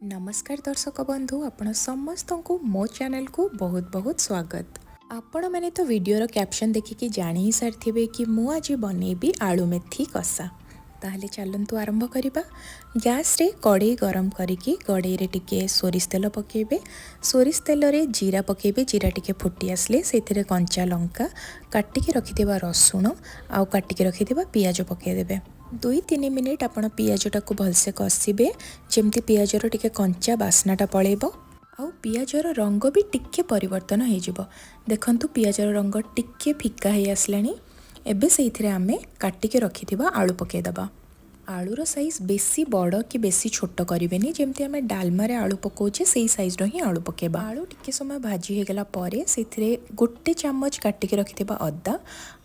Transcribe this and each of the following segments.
नमस्कार दर्शक बंधु आपण समस्त को मो चैनल को बहुत बहुत स्वागत। आपण मैंने तो वीडियोर कैप्शन देखिकी जानी ही सारी कि मु आज बनैबी आलू मेथी कषा। ताहले चलतु आरंभ करवा। गैस रे कड़े गरम करिकी कड़े रे टिके सोरिष तेल पकेबे। सोरिष तेल रे जीरा पकेबे। जीरा टिके फुटी आसले से कंचा लंका काटिकी रखिथिबा रसुण आउ काटिकी रखिथिबा पियाज पकेदेबे। 2-3 मिनिट आपण पियाजटा को भलसे कषिबे जेमती पियाजर टिके कंचा बास्नाटा पळेबो आउ पियाजर रंग भी टिके परिवर्तन हो जिवो। देखंतु पियाजर रंग टिके फिका हे आसलानी। एबे सेइथिरे आमे काटिके रखिथिबा आलू पकेदबा। आलूर साइज बेसी बड़ कि बेसी छोट करेनि जमती आम डालमारे आलू पकाउे से सैज्र ही आलू पकेबा। आलू टिके समय भाजी होगला परे से गोटे चामच काटिके रखिथिबा अदा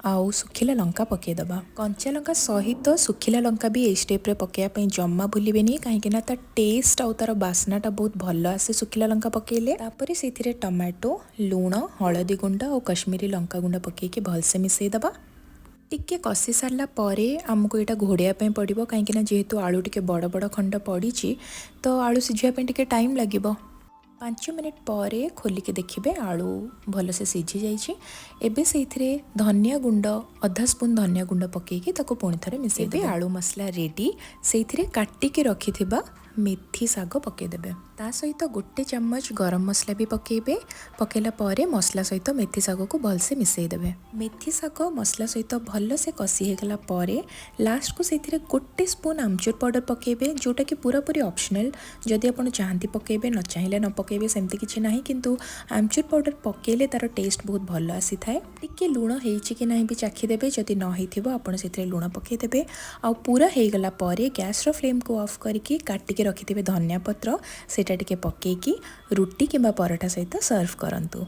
आउ सुखिला लंका पकेदबा। कंचा लंका सहित सुखिला लंका भी ए स्टेप्रे पकेयापी जम्मा भूलिबेनी कहीं तार टेस्ट आउ तार बास्नाटा बहुत भल आसे सुखिला लंका पकेले। तापर से टमाटो लुण हलदी गुंड और कश्मीरी लंका गुंड पकईकि भलसे मिसईदबा। टिके कषि सारा परे आमको यहाँ घोड़ापी पड़ो कहीं जेहेतु आलू टिके बड़ बड़ खंड पड़ी तो आलू सीझापी टिके टाइम लगे। 5 मिनिट पर खोलिके देखिए आलू भलसे सीझी जाइए। एबे से धनिया गुंड आधा स्पून धनिया गुंड पकईकि पुणी थे मिसेबे। आलू मसला रेडी से काटिके रखिथिबा मेथी साग पकईदेबे। ता सहित गोटे चामच गरम मसला भी पकेबे। पकेला परे मसला सहित मेथी साग को भलसे मिसईदेबे। मेथी साग मसला सहित भलसे कषि होगला परे लास्ट को से गोटे स्पून आमचूर पाउडर पकेबे जोटा कि पूरा पूरी ऑप्शनल। जदि आप चाहती पकेबे न चाहिए न पकेबे सेमती किछि नाही किंतु आमचूर पाउडर पकेले तार टेस्ट बहुत भल आसी थाए। टिके लुण हेइछि कि नाही भी चाखिदेबे। जदि न हेइथिबो आपण सेथिरे लुण पकेदेबे। आ पूरा हेगला परे गैस रो फ्लेम को ऑफ करके काटिके रखिथिबे धनिया पत्र सेटा टिके पकेइकी रुटी किंबा पराठा सहित सर्व करंतु।